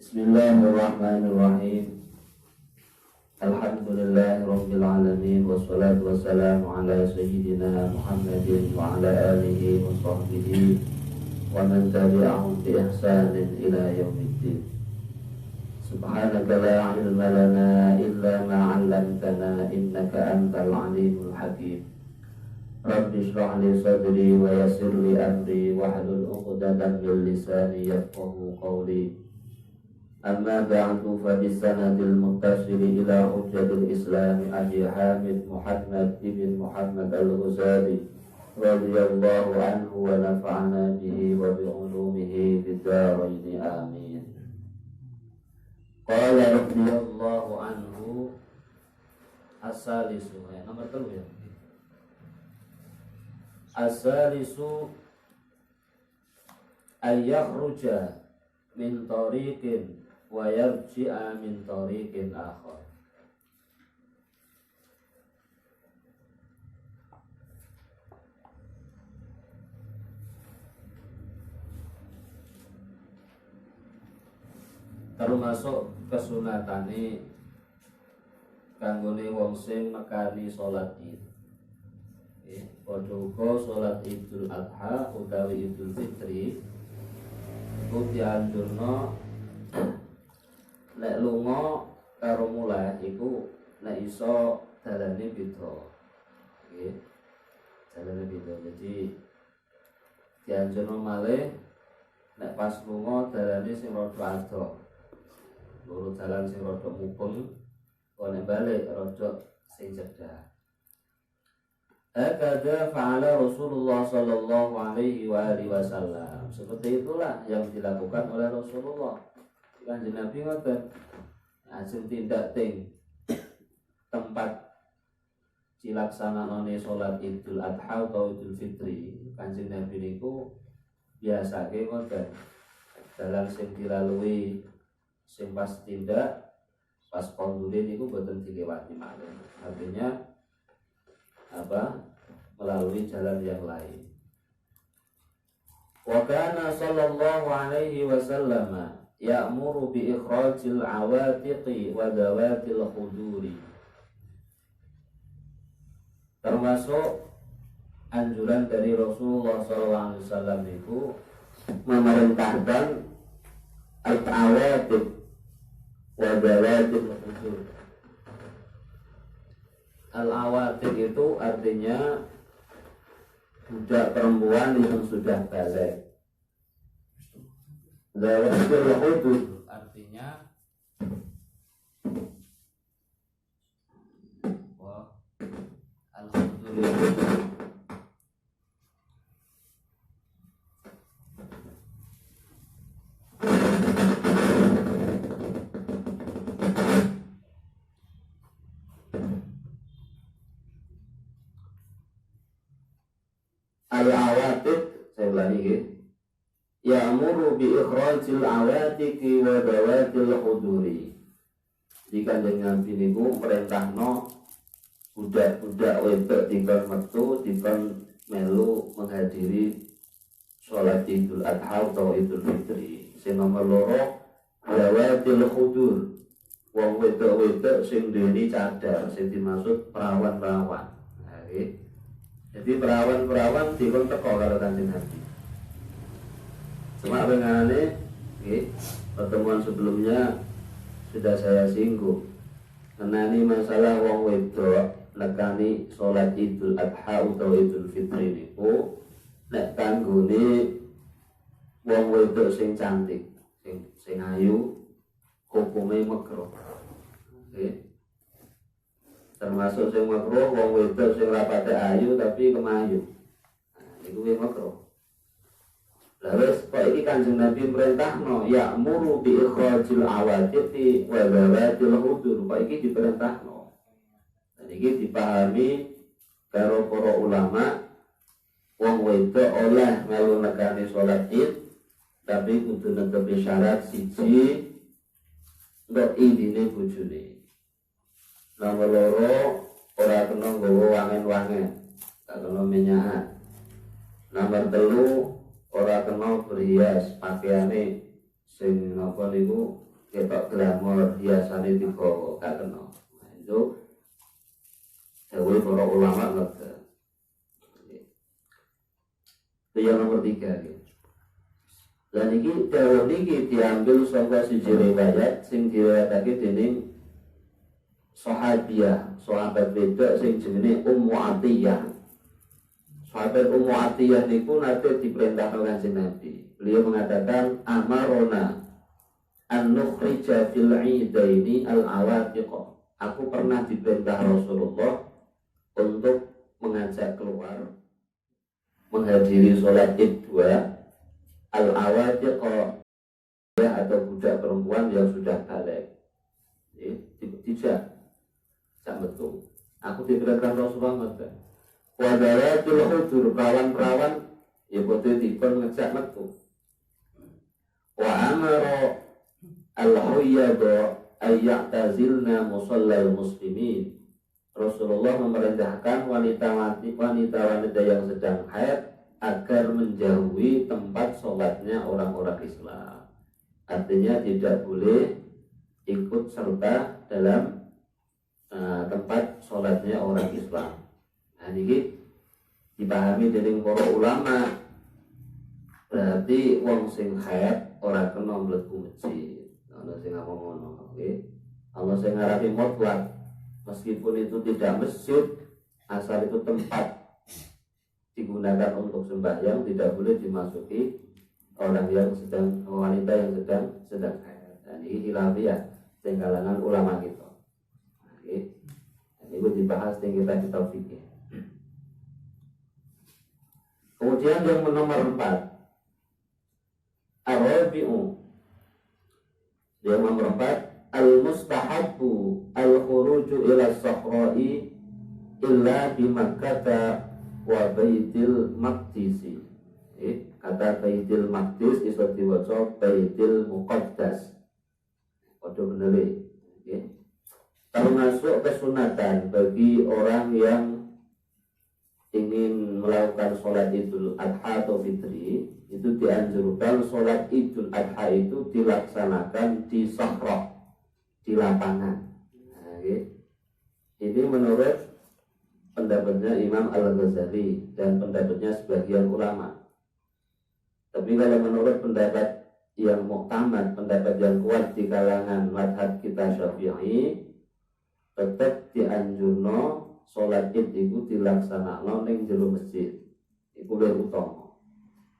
Bismillahirrahmanirrahim. Alhamdulillahirabbil alamin wassalatu wassalamu ala sayyidina Muhammadin wa ala alihi wa sahbihi wa man tabi'ahum bi ihsanin ila yaumiddin. Subhanaka la ilma lana illa ma 'allamtana innaka antal alimul hakim. Rabbi shrah li sadri wa yassir li amri wahlul 'uqdatam min lisani yafqahu qawli. Amma ba'du fa bisanadil muttasil ila hujjatil islam Abi Hamid Muhammad ibn Muhammad al-Ghazali radhiyallahu anhu wa nafa'ana bihi wa bi ulumihi fid dharain amin. Qala radhiyallahu anhu as-salisu, nomor 3 ya. As-salisu ayakhruja min tariqin wa yarji'a min tariqin akhar. Termasuk kesunatane kanggone wong sing nekani salat Id. Padha uga salat Idul Adha utawi Idul Fitri iku dianjurna nek lunga karo mulai iku nek iso dalane beda. Nggih. Dalane beda. Jadi dianjurna malih nek pas lunga dalane sing rada adoh. Loro dalan sing rada mupeng, nek balik rada sing cedhak. Hakadha fa'ala Rasulullah sallallahu alaihi wa alihi wasallam. Seperti itulah yang dilakukan oleh Rasulullah. Kanjeng Nabi ngoten. Ajeng tindak ting tempat cilaksanane salat Idul Adha atau Idul Fitri. Kanjeng Nabi niku biasake ngoten. Dalam sing dilalui sing pas tindak pas kondule niku boten dilewati malih. Artinya melalui jalan yang lain. Wa kana sallallahu alaihi wasallam ya'muru bi ikhrajil awatiqi wa dawatil khuduri. Termasuk anjuran dari Rasulullah SAW itu memerintahkan al-awatiq wa dawatil khudur. Al-awatiq itu artinya budak perempuan yang sudah balik. Dawatil khudur artinya al-khudur al-awatiq, saya ulangi, ya'muru bi ikhrajil awatiqi wa dawatil khuduri. Di Kanjeng Nabi niku merintahno budak-budak wedok dikon metu dikon melu menghadiri salat Idul Adha atau Idul Fitri. Sing nomor 2 dawatil khudur. Wong wedok-wedok sing duweni cadar, sing dimaksud perawan-perawan. Jadi perawan-perawan dikon teko karo Kanjeng Nabi. Cuma benane pertemuan sebelumnya sudah saya singgung mengenai masalah wong wedok nekani salat Idul Adha utawa Idul Fitri niku nek kanggone wong wedok sing cantik, sing ayu, hukume makruh. Termasuk sing makruh wong wedok sing rapate ayu tapi kemayu. Iku makruh. Lah wis kok iki Kanjeng Nabi merintahno ya'muru bi ikhrajil awatiqi wa dawatil khudur. Kok iki diperintahno. Dan iki dipahami karo para ulama wong wedok oleh melu nekani salat Id tapi kudu netepi syarat siji ndok idine bojone. Nomor 2 ora kena nggawa wangen-wangen, gak kena minyak. Nomor 3 ora kena berhias pakaiane sing napa niku ketok glamor hiasane digawa gak kena. Nah, itu dawuh para ulama ngoten. Itu yang nomor 3 gitu. Dan ini dawuh niki diambil saka siji riwayat sing diriwayatake dening sahabat wedok sing jenenge Ummu Atiyah. Sahabat Ummu Atiyah niku nate diperintah oleh Kanjeng Nabi. Beliau mengatakan amarona an nukhrija fil idaini al awatiq. Aku pernah diperintah Rasulullah untuk mengajak keluar menghadiri sholat Id 2 al-awatiq atau budak perempuan yang sudah balik. Tidak betul. Aku diperintahkan Rasulullah wadayatul hudur perawan-perawan ya bodoh dikon ngejak metu. Wa amara al-huyyada ayyatazilna musallal muslimin. Rasulullah memerintahkan wanita-wanita yang sedang haid agar menjauhi tempat sholatnya orang-orang Islam. Artinya tidak boleh ikut serta dalam tempat sholatnya orang Islam. Nah ini dipahami dari para ulama, berarti wong sing haid ora kena mlebu masjid. Ana sing ngomong ngono, nggih. Ana sing ngarani mutlak, meskipun itu tidak masjid, asal itu tempat digunakan untuk sembahyang, tidak boleh dimasuki orang yang sedang wanita yang sedang haid. Dan ini khilafiyah sing kalangan ulama kita. Oke. Dan itu dibahas di kita fikih. Kemudian yang nomor 4 Ar-Rabi'u. Yang nomor 4 Al-mustahabbu al-khuruju ila as-sahra'i illa bi Makkah wa Baitil Maqdis. Kata Baitil Maqdis iso diwaca Baitil Muqaddas. Padha bener nggih. Termasuk kesunatan bagi orang yang ingin melakukan sholat Idul Adha atau Fitri, itu dianjurkan sholat Idul Adha itu dilaksanakan di sahra, di lapangan. Nah, ini menurut pendapatnya Imam Al-Ghazali dan pendapatnya sebagian ulama. Tapi kalau menurut pendapat yang muktamad, pendapat yang kuat di kalangan mazhab kita Syafi'i, tetap dianjurno sholat Id itu dilaksanakan ning jero masjid. Iku luwih utama.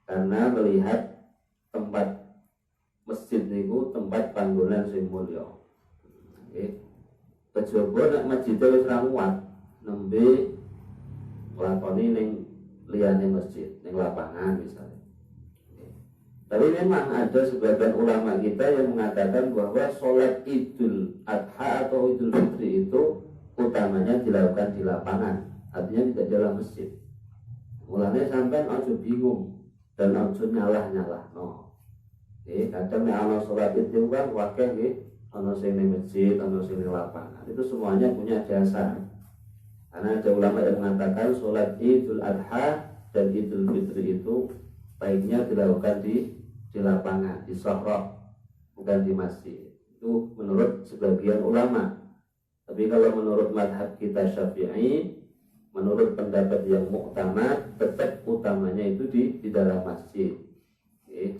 Karena melihat tempat masjid niku tempat panggonan sing mulya. Nggih. Kejaba nek masjid wis ra muat, nembe lakoni ning liyane masjid, ning lapangan misalnya. Tapi memang ada sebagian ulama kita yang mengatakan bahwa sholat Idul Adha atau Idul Fitri itu utamanya dilakukan di lapangan, artinya tidak dalam masjid. Mulanya sampai ojo bingung dan ojo nyalah no. Kadang nek ana sholat itu kan wakil nggih, ana sing ning masjid, ana sing ning lapangan. Itu semuanya punya dasar. Karena ada ulama yang mengatakan sholat Idul Adha dan Idul Fitri itu baiknya dilakukan di lapangan, di sahra, bukan di masjid. Itu menurut sebagian ulama. Tapi kalau menurut madhab kita Syafi'i, menurut pendapat yang muktamad, tetap utamanya itu di dalam masjid.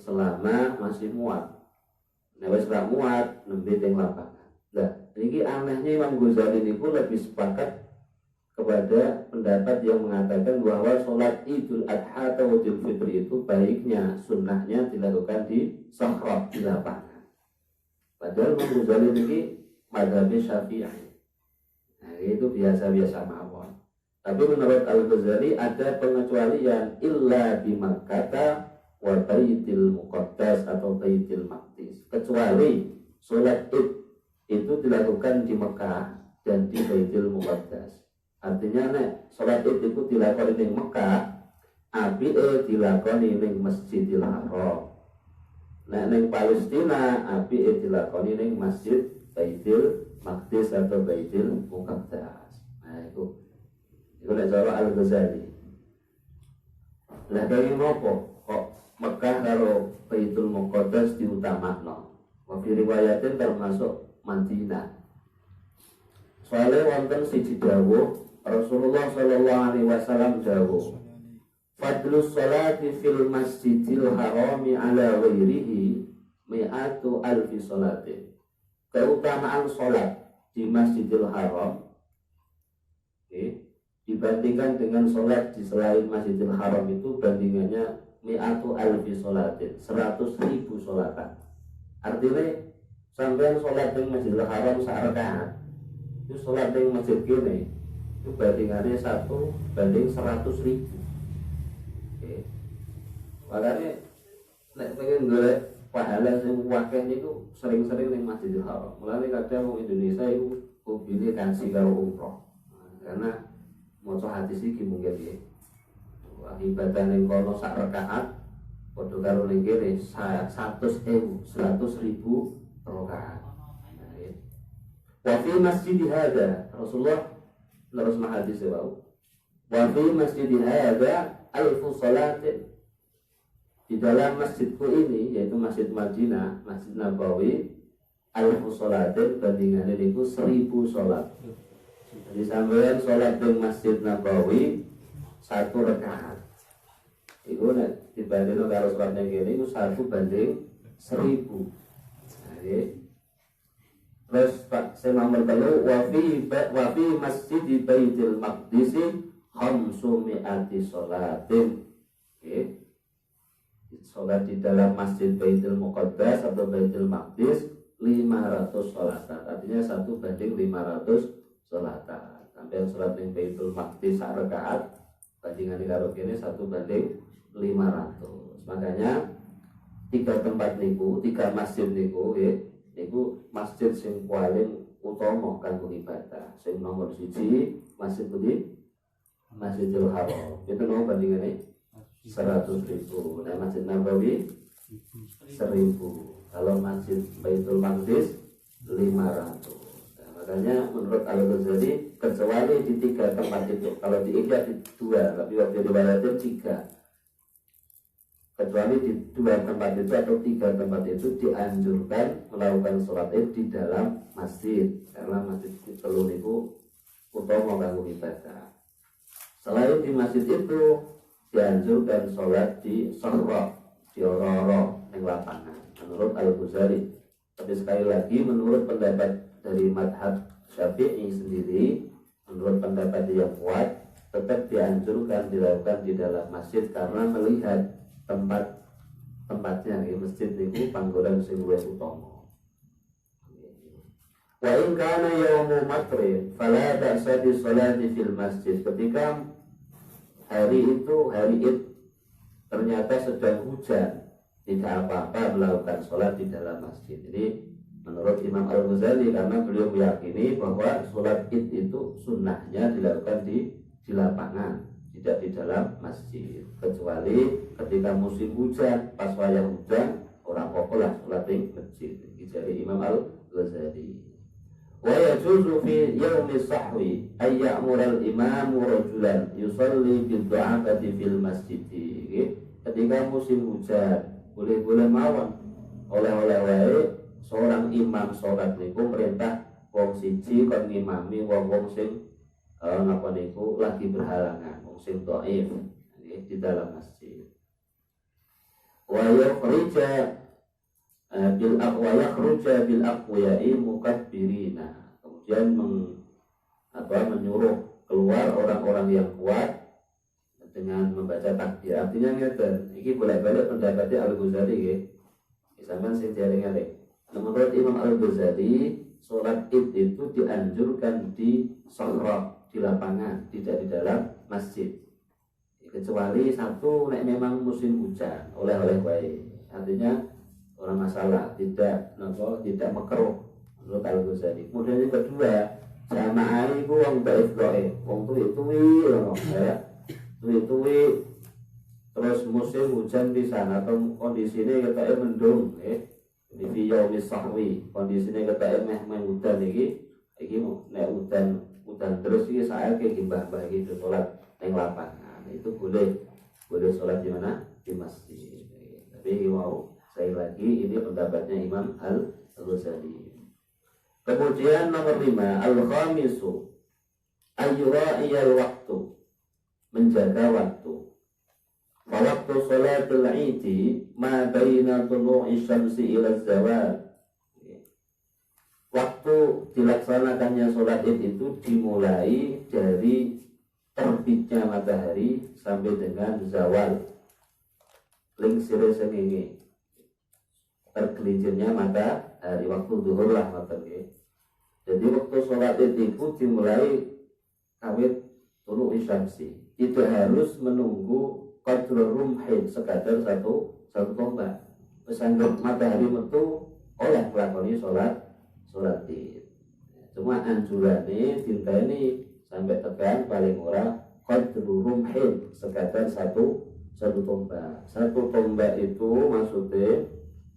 Selama masih muat. Nah, wis ra muat, nembe teng lapangan. Nah, ini anehnya Imam Ghazali ini pun lebih sepakat kepada pendapat yang mengatakan bahwa sholat Idul Adha atau Idul Fitri itu baiknya, sunnahnya dilakukan di sahra, di lapangan. Padahal Imam Ghazali ini madhabnya Syafi'i. Nah, itu biasa-biasa mawon. Tapi menurut Al-Ghazali ada pengecualian illa bi Makkah wa Baitil Muqaddas atau Baitil Maqdis. Kecuali sholat Id itu dilakukan di Mekah dan di Baitil Muqaddas. Artinya nek sholat Id itu dilakoni di Mekah, apike dilakoni ning Masjidil Haram. Nek ning Palestina, apike dilakoni ning Masjid Baitil Maqdis atau Baitil Muqaddas. Nah itu nek cara Al-Ghazali. Lah kaya ngopo kok Mekah karo Baitul Muqaddas diutamakno? Wa fi riwayatin termasuk Madinah. Soalnya wonten siji dawuh Rasulullah sallallahu alaihi wasallam dawuh, fadlus sholati fil masjidil harami ala ghairihi mi'atu alfi sholatin. Keutamaan sholat di Masjidil Haram dibandingkan dengan sholat di selain Masjidil Haram itu bandingannya mi'atu alfi sholatin, 100.000 sholatan. Artinya sampai sholat di Masjidil Haram sa'arakaat itu sholat di masjid gini itu bandingannya 1 banding 100.000. Makanya nek pengen golek pahala sing wakeh niku sering-sering ning Masjidil Haram. Mulane kadang wong Indonesia iku kupile kansi karo umroh. Karena maca hadis iki mungkin nggih. Ibadah ning kono sak rakaat padha karo ning kene 100.000 rakaat. Wa fi masjid hadza Rasulullah terus hadis wau. Wa fi masjid hadza alfu salatin. Di dalam masjidku ini, yaitu Masjid Madinah, Masjid Nabawi, alfu sholatin bandingannya itu 1.000 sholat. Jadi sampean sholat di Masjid Nabawi 1 rakaat. Itu dibandingkan kalau sholatnya gini itu 1 banding 1.000. Terus saya nomor 3, wafi Masjid Baitul Maqdis 500 sholatin. Sholat di dalam Masjid Baitul Muqaddas atau Baitul Maqdis 500 sholatan. Artinya 1 banding 500 sholatan. Sampai sholat di Baitul Maqdis sak rakaat bandingan karo kene 1 banding 500. Makanya 3 tempat niku, 3 masjid niku niku masjid sing paling utama kanggo ibadah. Sing nomor 1 Masjid Budi Masjidil Haram. Itu nomor bandingannya 100.000. Nah, Masjid Nabawi 1.000. Kalau Masjid Baitul Maqdis 500. Nah, makanya menurut Al-Ghazali kecuali di 3 tempat itu, kalau di Ihya di 2, tapi waktu diwaratin 3. Kecuali di 2 tempat itu atau 3 tempat itu dianjurkan melakukan sholat Id di dalam masjid, karena masjid itu utama kanggo ibadah. Selain di masjid itu dianjurkan sholat di sahra, di ora-ora yang lapangan menurut Al-Ghazali. Tapi sekali lagi menurut pendapat dari madhab Syafi'i sendiri, menurut pendapat yang kuat tetap dianjurkan dilakukan di dalam masjid karena melihat tempatnya di masjid itu panggonan sing luwih utama. Wa in kana yaumu matrin fala ba'sa bi sholati fil masjid. Ketika hari itu, hari Id, ternyata sedang hujan, tidak apa-apa melakukan sholat di dalam masjid. Jadi menurut Imam Al-Ghazali, karena beliau meyakini bahwa sholat Id itu sunnahnya dilakukan di lapangan, tidak di dalam masjid. Kecuali ketika musim hujan, pas wayah hujan, orang pokolah sholat di masjid. Jadi Imam Al-Ghazali. Wa yajuzu fi yaumi sahwi ay ya'mura al-imamu rajulan yusalli bil du'afati fil masjid. Ketika musim hujan boleh-boleh mawon oleh-oleh wae seorang imam sholat niku perintah wong siji kon ngimami wong sing napa niku lagi berhalangan, wong sing dhaif di dalam masjid. Wa yakhruja bil aqwa'i mukabbirina. Kemudian menyuruh keluar orang-orang yang kuat dengan membaca takbir. Artinya ngeten, iki bolak-balik pendapatnya Al-Ghazali nggih. Sampeyan sing dieling-eling. Menurut Imam Al-Ghazali, sholat Id itu dianjurkan di sahra, di lapangan, tidak di dalam masjid. Kecuali satu nek memang musim hujan, oleh-oleh wae. Artinya orang masalah, tidak makruh menurut Al-Ghazali. Kemudian yang kedua, jamaah itu wong dhaif-dhaif, wong tuwi-tuwi ya. Tuwi-tuwi terus musim hujan di sana atau kondisinya ketake mendung di yaumi sahwi, kondisinya ketake meh hujan iki nek hujan terus iki saiki mbah-mbah iki salat ning lapangan. Itu boleh sholat di mana? Di masjid. Tapi mau Sekali lagi ini pendapatnya Imam Al-Ghazali. Kemudian nomor 5, al-khamisu ayyura'iyal waktu, menjaga waktu. Waktu sholatul idi ma baina tulu'i syamsi ila zawal. Waktu dilaksanakannya sholat id itu dimulai dari terbitnya matahari sampai dengan zawal. Ling sire sengenge. Tergelincirnya matahari, waktu zuhur lah matahari. Jadi waktu sholat id itu dimulai kawit tulu'i syamsi. Tidak harus menunggu qadrul rumhin, sekadar satu tombak. Pesanggur matahari metu oleh melakoni sholat id. Cuma anjurane dinteni sampai tekan paling ora qadrul rumhin, sekadar satu tombak. Satu tombak itu maksudnya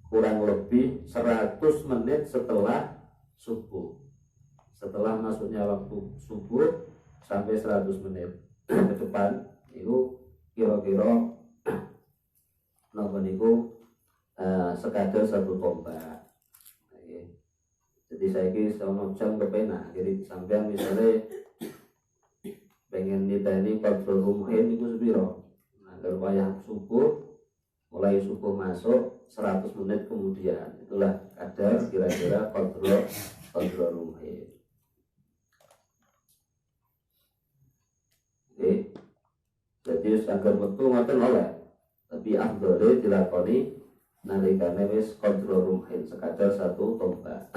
kurang lebih 100 menit setelah subuh. Setelah masuknya waktu subuh sampai 100 menit ke depan itu kira-kira napa niku sekadar satu tombak. Jadi saya kira sama jam kepenak, jadi sampai misalnya pengen niteni qadrul rumhin itu sepiro. Nah, kalau wayah subuh, mulai subuh masuk 100 menit kemudian, itulah kadar kira-kira qadrul rumhin. Oke. Jadi agar metu ngoten oleh, tapi afdhole dilakoni nalikane wis qadrul rumhin, sekadar satu tombak.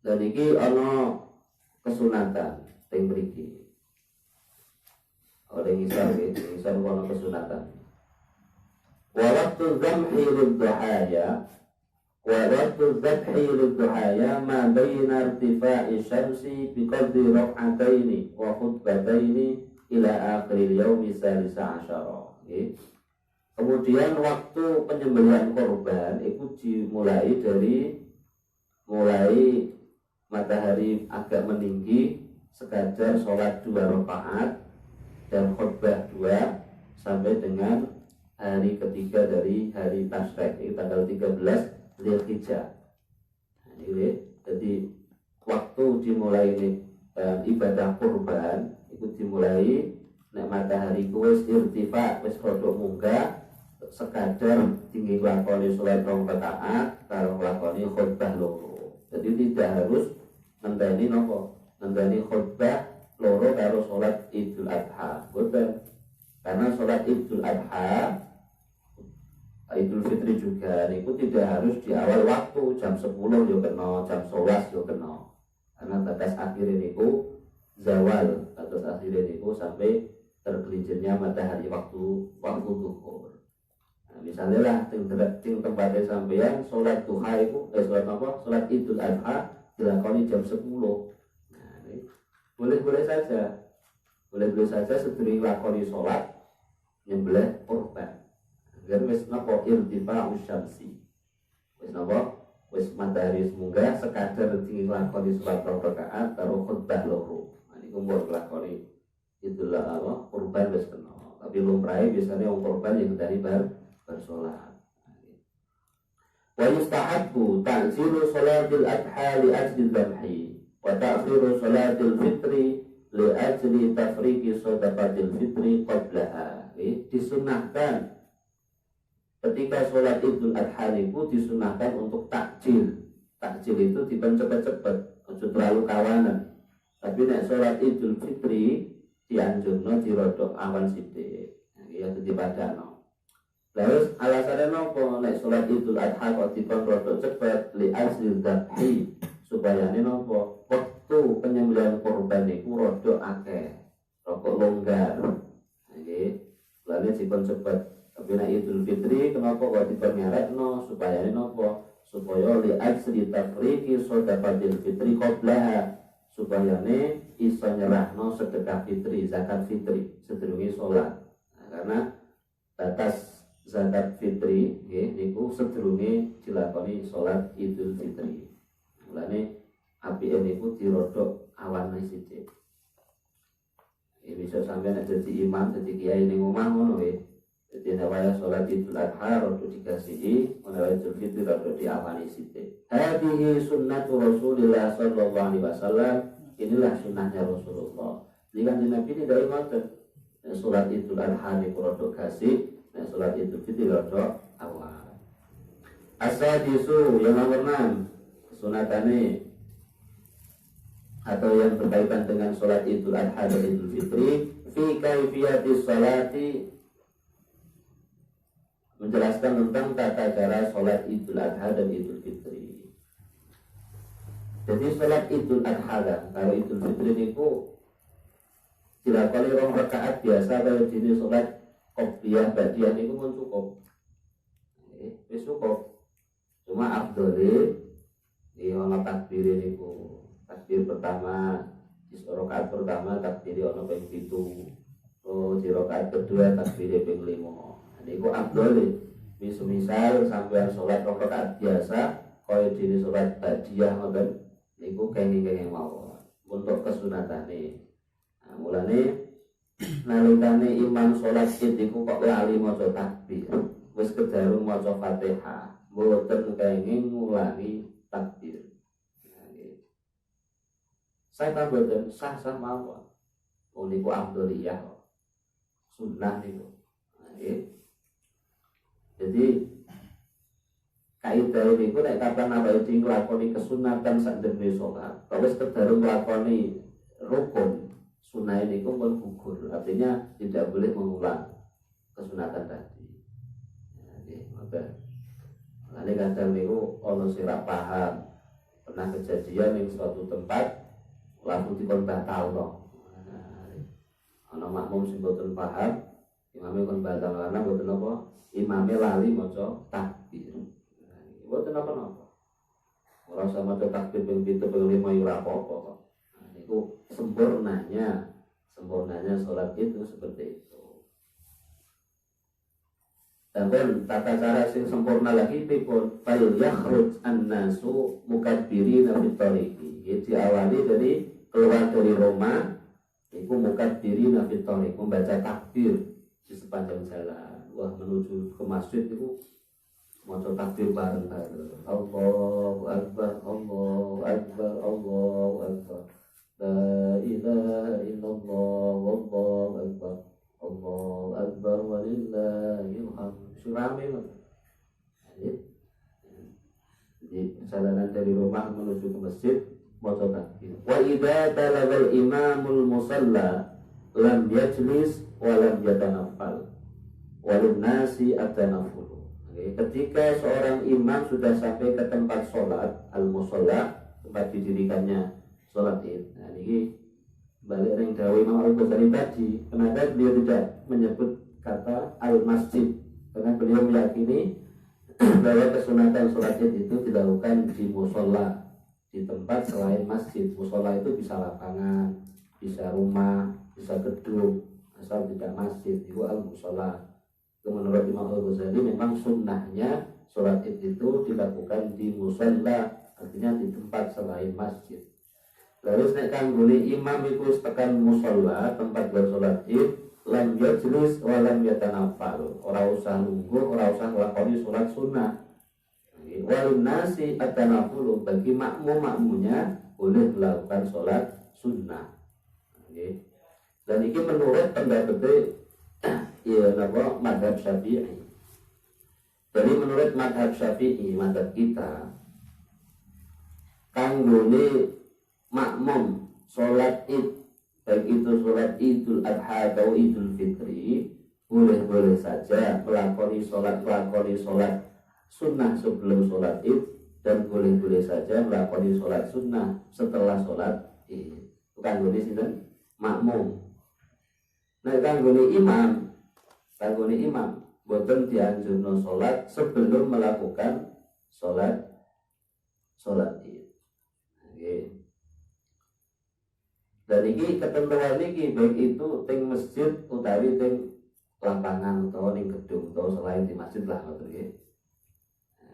Dan ini ana kesunatan teng mriki. Oleh ngisar ana kesunatan. Wa waqtu dzabhi lidduhaya ma baina irtifa'i syamsi biqadri rak'ataini wa khutbataini ila akhiril yaumi salisa asyara. Kemudian waktu penyembelihan korban itu dimulai dari matahari agak meninggi, sekadar sholat 2 rakaat dan khutbah 2 sampai dengan hari ketiga dari hari Tasyrik, itu tanggal 13 Dzulhijjah. Jadi waktu dimulai ini ibadah kurban itu dimulai nek matahari wis irtifa, wis rodok munggah, sekadar tinggi lakoni sholat 2 rakaat karo lakoni khutbah loro. Jadi tidak harus ngenteni khutbah loro karo sholat Idul Adha. Boten. Karena sholat Idul Adha, Idul Fitri juga niku tidak harus di awal waktu jam 10 yo kena, jam 11 yo kena. Karena batas akhir niku zawal, batas akhir niku sampai tergelincirnya matahari waktu zuhur. Nah, misalnya lah ting tempatnya sampeyan sholat duha itu sholat Idul Adha dilakoni jam 10. Nah, ini boleh saja sedurunge lakoni sholat nyembelih kurban. Agar wis napa irtifa'u syamsi. Wis matahari munggah, sekadar tinggi lakoni sholat 2 rakaat karo khutbah loro. Nah, niku mbok lakoni Idul Adha kurban wis kena. Tapi lumrahe biasanya wong kurban yang dari bersolat. Wa yustahabbu ta'jilu sholatil adha li ajli dzabhi wa ta'khiru sholatil fitri li ajli tafriqi shadaqatil fitri qablaha. Disunahkan ketika sholat Idul Adha itu disunahkan untuk takjil. Takjil itu dipen-cepet-cepet, ojo terlalu kawanan. Tapi nek sholat Idul Fitri dianjurno dirodok awan sithik. Ya dipadakno. Lalu alasannya nopo nek sholat Idul Adha kok dikon rodok cepet li ajli dzabhi, supaya nopo waktu penyembelihan korban niku rodok akeh, rodok longgar. Nggih, lalu dikon cepet. Tapi nek Idul Fitri kenapa kok dikon ngerekno supaya nopo? Supaya li ajli tafriqi shadaqatil fitri qablaha, supaya iso nyerahno sedekah fitri, zakat fitri sedurunge sholat. Nah, karena batas zakat fitri niku sedurunge dilakoni sholat Idul Fitri. Mulane apike niku dirodok awan sithik. Bisa sampai nek dadi imam, dadi kiai ning omah ngono nggih. Jadi namanya sholat Idul Adha rodo dikasihi, menawa Idul Fitri rodo diawani sithik. Hadhihi sunnatu Rasulillah sallallahu alaihi wasallam. Inilah sunnahnya Rasulullah. Jadi kan Nabi ini dari ngoten. Sholat Idul Adha niku rodo kasih, sholat Idul Fitri rodo awal. As-sadisu yang nomor 6, sunatane atau yang berkaitan dengan sholat Idul Adha dan Idul Fitri, fi kaifiyatis sholati, menjelaskan tentang tata cara sholat Idul Adha dan Idul Fitri. Jadi sholat Idul Adha kan, kalau Idul Fitri niku dilakoni 2 rakaat biasa, kalau jenis sholat qobliyah ba'diyah niku pun cukup. Wis cukup. Cuma afdhole di ana takbir niku. Takbir pertama di rakaat pertama takbir ana ping 7. Oh, di rakaat kedua takbir ping 5. Niku afdhole. Misal sampean sholat 2 rakaat biasa kaya dene sholat ba'diyah ngoten niku kenging-kenging mawon untuk kesunatane. Nah, mulane nalikane imam sholat Id niku kok lali maca takbir, wis kedarung maca Fatihah, mboten kenging ngulangi takbir. Saya tak boten sah-sah mawon. Niku afdholiyah. Sunnah niku. Jadi kaidah niku nek kapan awake dhewe nglakoni kesunatan sakdene salat, wis kedarung nglakoni rukun, sunah niku pun gugur. Artinya tidak boleh mengulang kesunatan tadi. Nggih, ngoten. Lane kadang niku ana sing ra paham. Pernah kejadian ning suatu tempat langsung dikon batal to. Ana makmum sing boten paham, imame kon batal karena boten apa? Imame lali maca takbir. Boten napa-napa. Ora usah maca takbir ping 7 ping 5 ora apa-apa kok. Nah, niku sempurnanya sholat itu seperti itu. Dan tata cara sing sempurna lagi pun fal yakhruj an-nasu mukabbirina fit tariqi. Jadi awali dari keluar dari rumah iku mukabbirina fit tariq, membaca takbir di sepanjang jalan. Wah, menuju ke masjid itu maca takbir bareng-bareng. Allahu akbar, Allahu akbar, Allahu akbar. La ilaha illallah, wallahu akbar. Allahu akbar walillahil hamd. Surame itu. Jadi perjalanan dari rumah menuju ke masjid maca takbir. Wa idza talagal imamul musalla lam yajlis wa lam yatanaffal. Walun nasi atanafulu. Ketika seorang imam sudah sampai ke tempat sholat al-musalla, tempat didirikannya sholat Id. Nah ini balik yang dawai Imam Al-Ghazali tadi. Kenapa beliau tidak menyebut kata al-masjid? Karena beliau meyakini bahwa kesunatan sholat Id itu dilakukan di musalla, di tempat selain masjid. Musalla itu bisa lapangan, bisa rumah, bisa gedung, asal tidak masjid. Itu al-musalla. Menurut Imam Al-Ghazali memang sunnahnya sholat Id itu dilakukan di musalla, artinya di tempat selain masjid. Terus nek kanggone imam iku tekan musalla, tempat bersolat Id, lam yajlis wa lam yatanafal. Ora usah nunggu, ora usah nglakoni sholat sunnah. Wal nasi atanafulu, bagi makmum-makmumnya boleh melakukan sholat sunnah. Dan ini menurut pendapat madhab Syafi'i. Jadi menurut madhab Syafi'i, madhab kita, kanggone makmum sholat Id, baik itu sholat Idul Adha atau Idul Fitri, boleh-boleh saja melakoni sholat sunnah sebelum sholat Id, dan boleh-boleh saja melakoni sholat sunnah setelah sholat Id. Kanggone sinten? Makmum. Nah, kanggone imam boten dianjurno sholat sebelum melakukan sholat Id. Dan ini ketentuan ini baik itu ting masjid utawi ting lapangan atau ning gedung atau selain di masjid lah ngoten.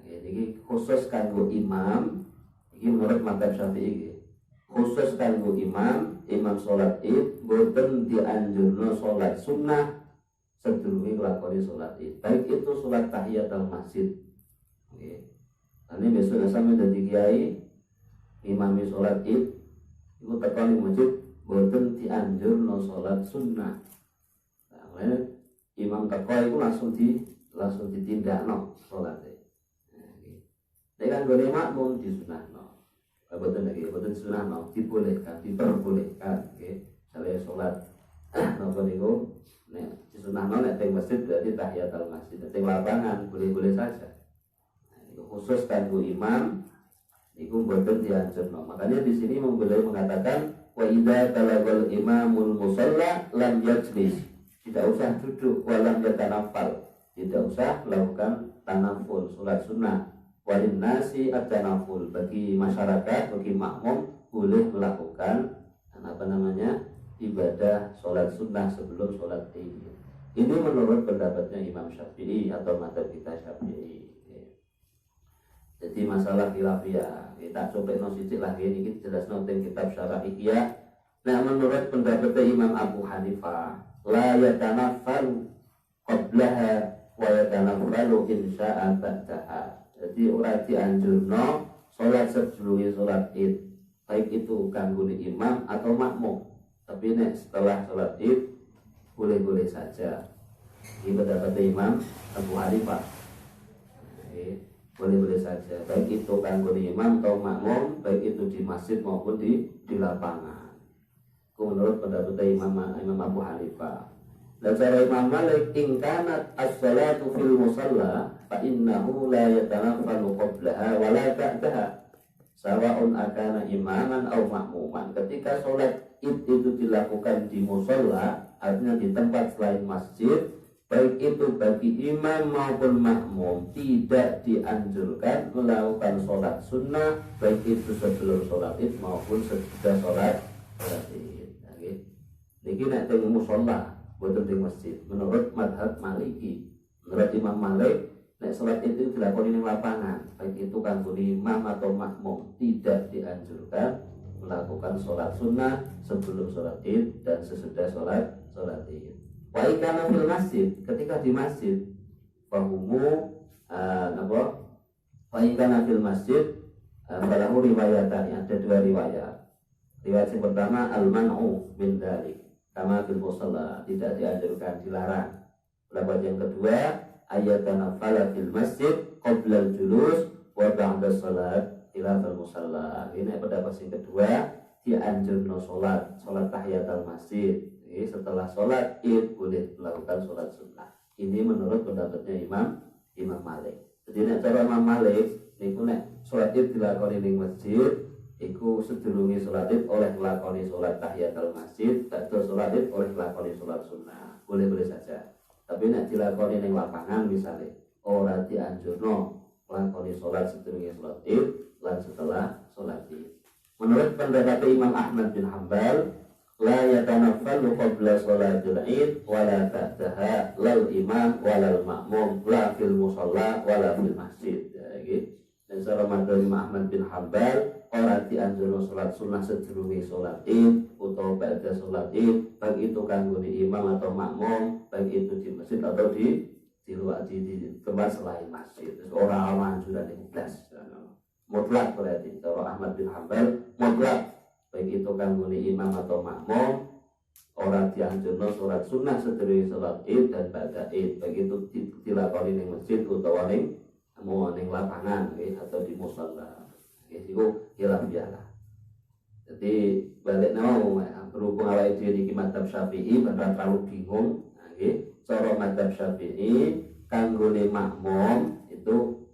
Ini khusus kanggo imam. Ini menurut mazhab Syafi'i. Khusus kanggo imam sholat Id boten dianjurno sholat sunnah sedurunge nglakoni salat Id. Baik itu salat tahiyatul masjid. Nggih. Ini besok sampe dadi kiai imami salat Id iku teko ning masjid boten dianjurno salat sunnah. Nah, imam teko iku langsung ditindakno salate. Nek kan gone makmum disunahno. Boten disunahno, diperbolehkan nggih. Sale salat napa niku nek disunahno nek teng masjid berarti tahiyatul masjid. Teng lapangan boleh-boleh saja. Nah, itu khusus kanggo imam iku boten dianjurno. Makanya di sini mengatakan wa idza talagal imamul musalla lam yajlis. Tidak usah duduk walam yatanaffal. Tidak usah melakukan tanaful salat sunnah. Walin nasi at-tanaful, bagi masyarakat, bagi makmum boleh melakukan ibadah sholat sunnah sebelum sholat Id. Ini menurut pendapatnya Imam Syafi'i atau madzhab kita Syafi'i. Jadi masalah khilafiyah kita coba sithik lagi ini jelas nonton kitab Syarah Ihya. Nah, menurut pendapatnya Imam Abu Hanifah, la yatanaffalu qablaha wa yatanaffalu insya'a ba'daha. Jadi orang dianjurno sholat sebelum sholat Id, baik itu kanggo imam atau makmum. Tapi nek setelah sholat Id boleh-boleh saja. Ini pendapat Imam Abu Hanifah. Boleh-boleh saja, baik itu kanggo imam atau makmum, baik itu di masjid maupun di lapangan. Itu menurut pendapat Imam Abu Hanifah. Dan cara Imam Malik, in kanat as-salatu fil musalla fa innahu la yatanaffalu qablaha wa la ba'daha sawa'un akana imaman aw makmuman. Ketika sholat Id itu dilakukan di musalla, artinya di tempat selain masjid, baik itu bagi imam maupun makmum tidak dianjurkan melakukan sholat sunnah, baik itu sebelum sholat Id maupun sesudah sholat Id. Niki nek teng musalla boten di masjid. Menurut madhab Maliki, menurut Imam Malik, nek sholat itu dilakoni di lapangan, baik itu kanggo imam atau makmum, tidak dianjurkan melakukan sholat sunnah sebelum sholat Id dan sesudah sholat Id. Wa ikana fil masjid, ketika di masjid, fahumu wa ikana fil masjid, falahu riwayatani, ada dua riwayat. Riwayat yang pertama al-man'u min dzalik, kama fil musalla, tidak dianjurkan, dilarang. Pendapat yang kedua, ayatanafala fil masjid qabla al-julus wa ba'da salat ila fil musalla. Ini pendapat yang kedua, dianjurno salat tahiyatul masjid. Setelah salat Id boleh melakukan salat sunnah. Ini menurut pendapatnya Imam Malik. Jadi nek cara Imam Malik niku nek salat Id dilakoni ning masjid, iku sedurunge salat Id oleh nglakoni salat tahiyatul masjid, badhe salat Id oleh nglakoni salat sunnah. Boleh-boleh saja. Tapi nek dilakoni ning lapangan misalnya, ora dianjurno nglakoni salat sedurunge salat Id lan setelah salat Id. Menurut pendapat Imam Ahmad bin Hanbal, la yatanaffalu qabla sholatil Id wa la ba'daha lal imam wa lal ma'mum la fil musalla wa la fil masjid. Ya, gitu. Dan secara madhab Imam Ahmad bin Hanbal, ora dianjurno salat sunnah sedurunge salat Id utawa ba'da salat Id, baik itu kanggo imam atau makmum, baik itu di masjid atau di luar di tempat selain masjid. Terus ora anjuran yang blas. Mutlak berarti cara Ahmad bin Hanbal mutlak, baik itu kanggo imam atau makmum, ora dianjurno salat sunnah sedurunge salat Id dan ba'da Id, baik itu dilakoni ning masjid utawa ning lapangan atau di musalla. Itu khilafiyah. Jadi balik mau berhubung awake dhewe iki madzhab Syafi'i benar terlalu bingung. Cara madzhab Syafi'i kanggo makmum itu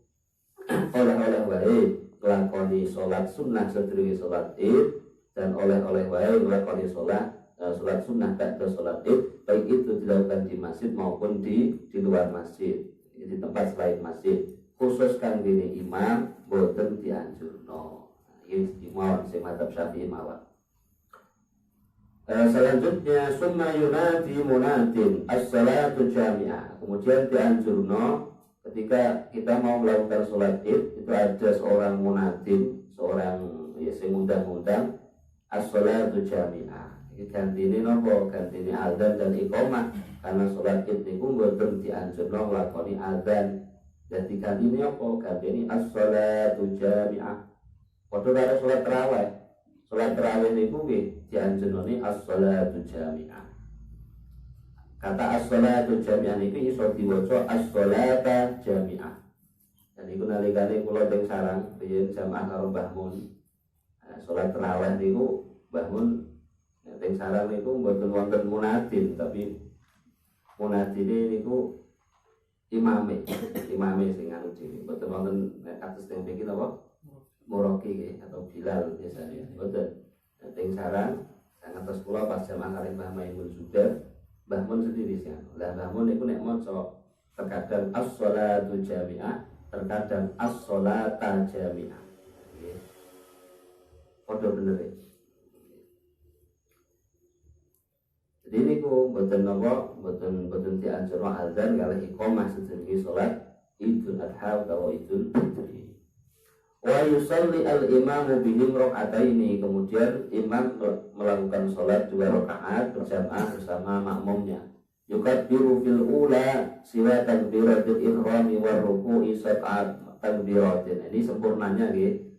oleh-oleh wae nglakoni salat sunnah sedurunge salat Id dan oleh-oleh wae nglakoni salat sunnah ba'da salat Id, baik itu dilakukan di masjid maupun di luar masjid, di tempat selain masjid. Khusus kanggo imam boten dianjurno. Iki mawon sing madzhab Syafi'i mawon. Selanjutnya summa yunadi munadin as-salatu jami'ah. Kemudian dianjurno ketika kita mau melakukan sholat Id, itu ada seorang munadin, seorang sing ngundang-undang as-salatu jami'ah. Gantine napa? Gantine azan dan iqamah. Karena sholat Id niku mboten dianjurna nglakoni azan. Dadi gantine apa? Gantine as-sholatu jami'ah. Padha karo sholat tarawih. Sholat tarawih niku nggih dianjurna as-sholatu jami'ah. Kata as-sholatu jami'ah niki iso diwaca as-sholata jami'ah. Dan iku nalikane kula teng sarang riyen jamaah karo Mbah Mun. Sholat tarawih niku Mbah Mun teng sarang niku mboten wonten munadin, tapi munadine niku imame sing anu dhewe. Mboten wonten kados teng mriki napa? Muroki atau Bilal biasanya. Mboten. Teng sarang ngantos kula pas jamaah kali Mbah Maimun Zubair, Mbah Mun sendiri sing anu. Lah Mbah Mun niku nek maca terkadang as-sholatu jami'ah, terkadang as-sholata jami'ah. Nggih. Padha bener. Jadi niku mboten napa, mboten dianjurna azan kalih iqamah sedherenge salat Idul Adha utawa Idul Fitri. Wa yusalli al-imamu bihim raka'ataini, kemudian imam melakukan salat 2 rakaat berjamaah bersama makmumnya. Yukabbiru fil ula siwa takbiratul ihrami war ruku'i sab'at takbiratin. Ini sempurnanya nggih.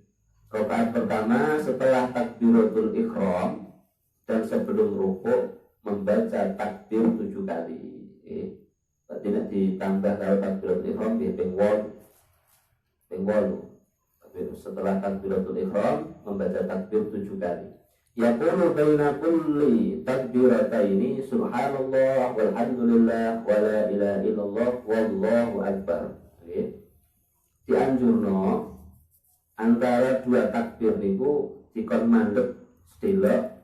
Rakaat pertama setelah takbiratul ihram dan sebelum rukuk membaca takbir 7 kali. Tidak ditambah kalau takbiratul ihram ping 8. Setelah takbiratul ihram membaca takbir 7 kali. Yaqulu baina kulli takbirataini subhanallah walhamdulillah wala ilaha illallah wallahu akbar. Dianjurno antara 2 takbir niku dikon mandeg sedhela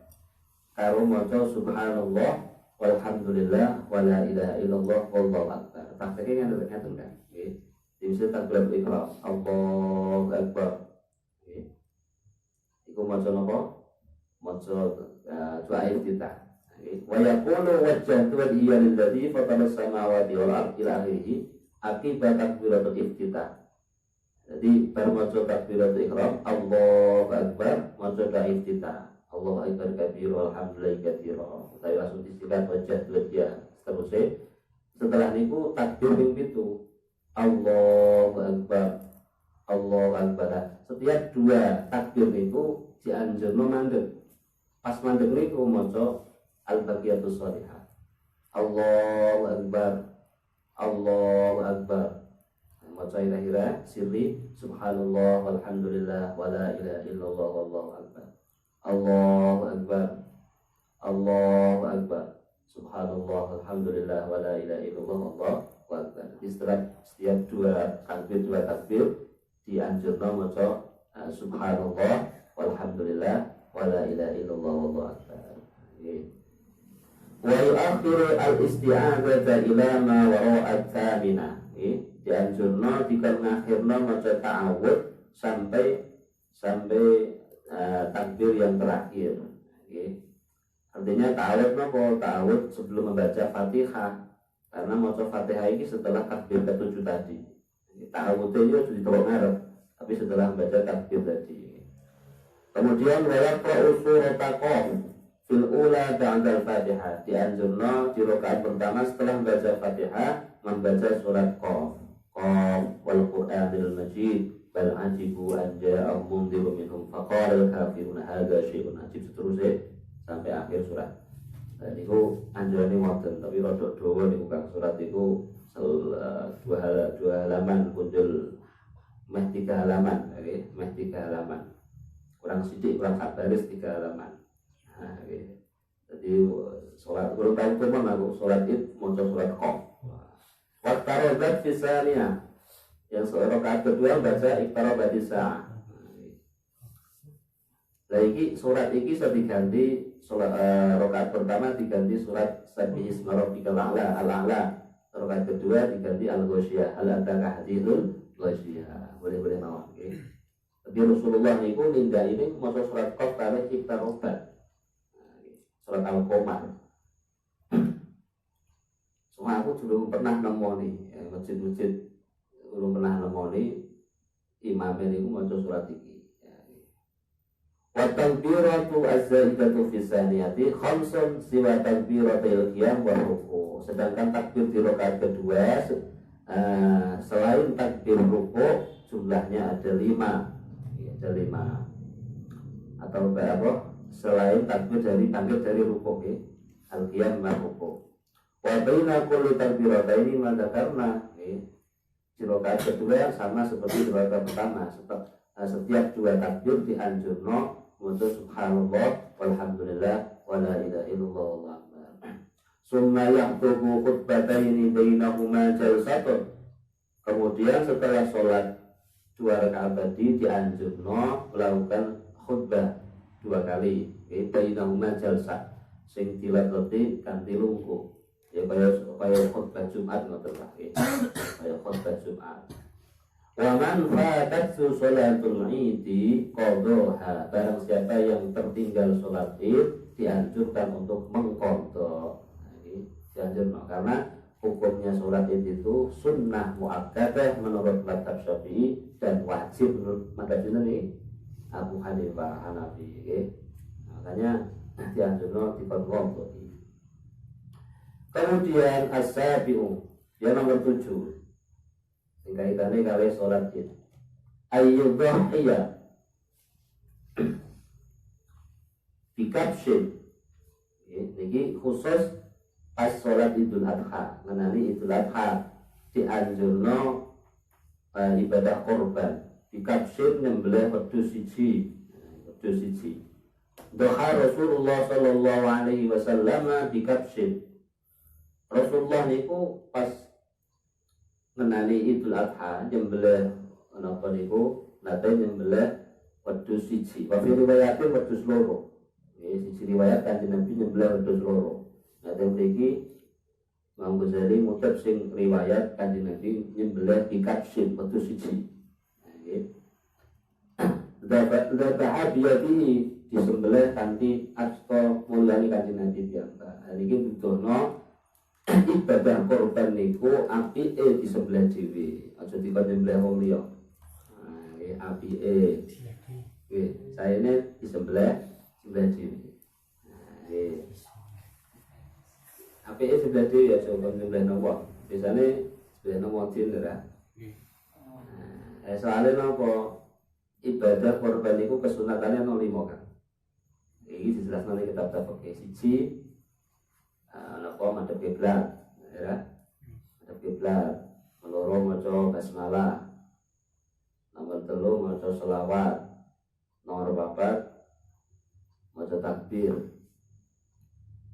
karo maca subhanallah walhamdulillah wala ilaha illallah wallahu akbar. Prakteknya ngaten kan. Nggih. Bisa takbiratul ihram Allahu akbar. Nggih. Iku maca napa? Maca doa iftitah. Nggih. Wa yaqulu wajjahtu wajhiya lilladzi fatara samawati wal ardi ila akhirih akibat takbiratul iftitah. Jadi bar maca takbiratul ihram Allahu akbar, maca doa iftitah. Allahu akbar kabir walhamdulillahi katsira. Utawi langsung disikat wajah dia terusé. Setelah niku takbir ping 7. Allahu akbar. Allahu akbar. Setiap 2 takbir niku dianjurna mandeg. Pas mandeg niku maca al-baqiyatus shalihah. Allahu akbar. Allahu akbar. Maca ira-ira sirri subhanallah walhamdulillah wala ilaha illallah wallahu akbar. Allahu akbar. Allahu akbar. Subhanallah alhamdulillah wala ilaha illallah wallahu akbar. Jadi setelah setiap 2 takbir dianjurna maca subhanallah walhamdulillah wala ilaha illallah wallahu akbar. Wa yu'akhiru al-isti'adzata ila ma wara'a tsamina. Dianjurna dikon ngakhirna maca ta'awudz sampai takbir yang terakhir. Artinya ta'awudz napa? Ta'awudz sebelum membaca Fatihah. Karena maca Fatihah ini setelah takbir ke-7 tadi. Ta'awudz itu ditawa ngarep, tapi setelah membaca takbir tadi. Kemudian wa yaqra'u surata Qaf fil ula ba'da al-Fatihah. Dianjurna di rakaat pertama setelah membaca Fatihah membaca surat Qaf. Qaf wal Qur'anil Majid bal ajibu an ja'ahum mundhirun minhum faqala al-kafiruna hadza syai'un ajib, seterusnya sampai akhir surat. Dan itu anjurane wonten, tapi rada dawa niku Kang surat itu 2 halaman punjul meh 3 halaman, nggih, meh 3 halaman. Kurang sithik, kurang sak baris 3 halaman. Nah, nggih. Jadi salat kurang tahu pun aku salat Id maca surat Qaf. Waqtarabat fisaniya, yang rakaat kedua baca iqtarabatis saah. Lagi surat ini sudah diganti surat rakaat pertama diganti surat Sabbihisma rabbikal a'la al-a'la. Rakaat kedua diganti al-ghasyiyah, hal ataka hadithul ghasyiyah. Boleh mawon nggih. Tapi Rasulullah niku ninggal ini maca surat Qaf kalih iqtarabat. Surat Al-Qamar. Cuma aku belum pernah nemoni masjid-masjid, belum pernah nemoni imam niku maca surat iki. Wa takbiratu az-zaidatu fi saniyati khamsun siwa takbiratil qiyam wa ruku. Sedangkan takbir di rakaat kedua selain takbir ruku jumlahnya ada 5. Ada 5. Atau apa? Selain takbir dari bangkit dari ruku, al-qiyam wa ruku. Wa baina kulli takbirataini ma dzakarna. Di rakaat kedua sama seperti di rakaat pertama. Setiap 2 takbir dianjurno untuk subhanallah walhamdulillah wala ilaha illallah wallahu akbar. Summa yahtubu khutbataini bainahuma jalsatun. Kemudian setelah sholat 2 rakaat tadi dianjurno melakukan khutbah 2 kali. Bainahuma jalsah sing dilateti kanthi lungguh. Ya kaya khutbah Jumat ngoten lah. Kaya khutbah Jumat. Wa man fatatsu sholatul idi qadhaha. Barang siapa yang tertinggal sholat Id dianjurkan untuk mengqadha. Ini dianjurkan karena hukumnya sholat Id itu sunnah muakkadah menurut mazhab Syafi'i dan wajib menurut mazhab ini Abu Hanifah Hanafi. Makanya dianjurkan diqadha. Kemudian as-sabi'u yang nomor 7 kaitannya kali sholat Id ayyudhiyya bikabshin. Ini khusus pas sholat Idul Adha. Ngenani Idul Adha dianjurno ibadah korban bikabshin nyembelih wedhus siji. Doha Rasulullah sallallahu alaihi wasallam bikabshin. Rasulullah niku pas ngenani Idul Adha nyembelih napa niku nate nyembelih wedhus siji. Wa fi riwayatin wedhus loro. Siji riwayat Kanjeng Nabi nyembelih wedhus loro. Nate mriki Imam Ghazali mutep sing riwayat Kanjeng Nabi nyembelih bikabshin wedhus siji. Dzabah biyadihi disembelih kanthi asta mulyani Kanjeng Nabi piyambak. Niki butuhno ibadah korban niku apike disembelih dhewe, aja dikon nyembelih wong liya. Nggih apike. Nggih, saene disembelih dhewe. Nggih. Apike disembelih dhewe ya aja kon nyembelih wong. Biasane nyembelih wong dhewe ora. Nggih. Soalnya napa ibadah korban niku kesunatannya 05 kan. Iki dijelasno ning kitab fikih siji napa madhep kiblat ya. Madhep kiblat loro maca basmalah. Nomor 3 maca selawat. Nomor 4 maca takbir.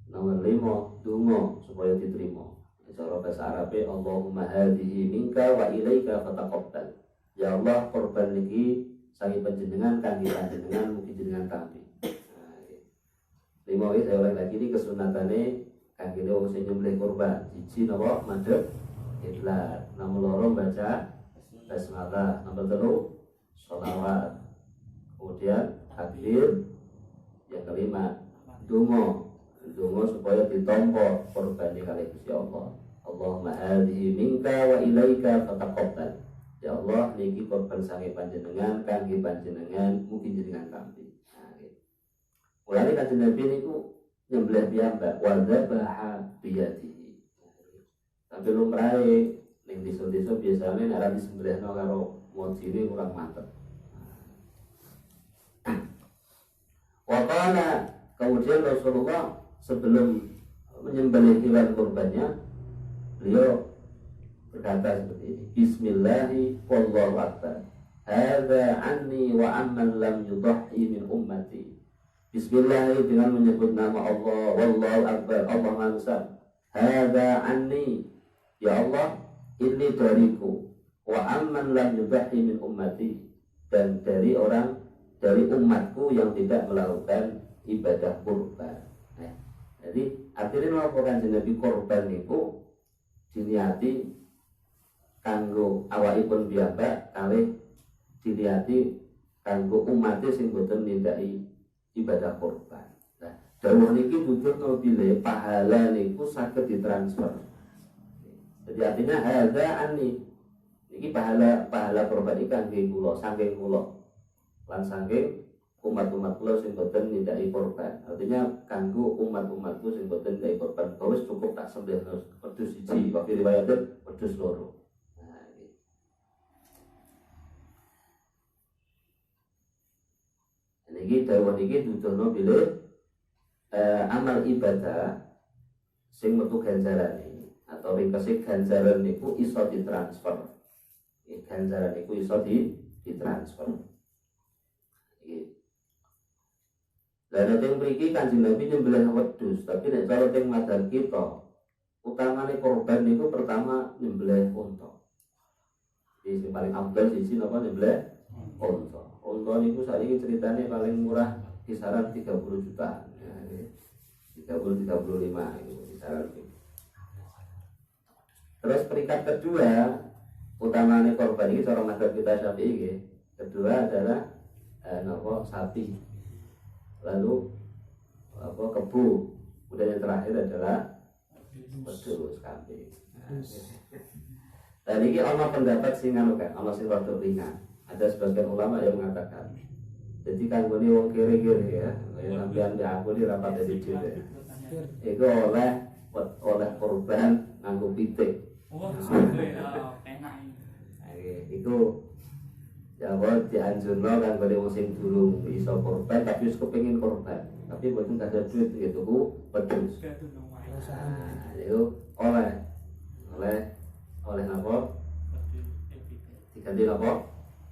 Nomor 5 donga supaya diterima. Cara bahasa Arabe Allahumma hadhihi minka wa ilaika fataqabbal. Ya Allah korban niki sangi panjenengan kangge panjenengan mugi jenengan tampi. Lima saya ulang lagi ini kesunatane kangge wong sing nyembelih kurban. Siji napa madhep kiblat, nomor 2 baca basmalah, nomor 3 sholawat. Kemudian takbir, yang kelima donga supaya ditampa kurban kali Gusti Allah. Allahumma hadhihi minka wa ilaika fataqabbal. Ya Allah niki korban sange panjenengan kangge panjenengan mugi jenengan tampi. Mulane Kanjeng Nabi niku nyembelih piyambak wa dzabaha biyadihi. Tapi lumrahe ning desa-desa biasane nek ora disembelihno karo mojine kurang mantep. Wakana kemudian Rasulullah sebelum menyembelih hewan kurbannya beliau berkata seperti ini, Bismillahi wallahu akbar. Hadza anni wa amman lam yudhi min ummati. Bismillah dengan menyebut nama Allah, wallahu akbar, Allah Maha Besar. Hadza anni, ya Allah, ini dariku. Wa amman lam yudhi min ummati, dan dari umatku yang tidak melakukan ibadah kurban. Jadi akhirnya melakukan Nabi korban itu diniati kanggo awakipun piyambak kalih diniati kanggo umat sing boten nindaki ibadah korban. Nah, dawuh niki nunjukno bilih pahala niku saged ditransfer. Jadi artinya hadza anni. Niki pahala korban iki kangge kula, saking kula. Lan saking umat-umat kula sing boten nindaki korban. Artinya kanggo umat-umatku sing boten nindaki korban, wis cukup tak sembelih wedhus siji, wae riwayatnya wedhus loro. Nah, iki. Niki dawuh niki dudono bilih amal ibadah sing metu ganjarane atau ringkese ganjaran niku iso ditransfer. Ganjaran niku iso ditransfer. Lah nek teng mriki Kanjeng Nabi nyembelih wedhus, tapi nek cara teng madzhab kita utamane korban niku pertama nyembelih unta. Iki sing paling abdal siji napa nyembelih unta. Unta niku saiki ceritane paling murah kisaran 30 juta. 30-35 itu kisaran itu. Terus peringkat kedua utamane korban ini cara madzhab kita Syafi'i nggih. Kedua adalah sapi. Lalu kebu, kemudian yang terakhir adalah wedhus kambing. Dan ini ana pendapat sing anu kan, ana sing rada ringan. Ada sebagian ulama yang mengatakan, jadi kanggone wong kiri-kiri ya, kaya sampeyan mbek aku iki rapat dadi dhewe. Iku oleh korban nganggo pitik. Oh, enak iki. Iku ya buat dianjurno kan pada wong sing durung iso korban tapi wis kepengin korban tapi boten ada duit gitu ku wedhus. Nah, itu oleh napa? Diganti napa?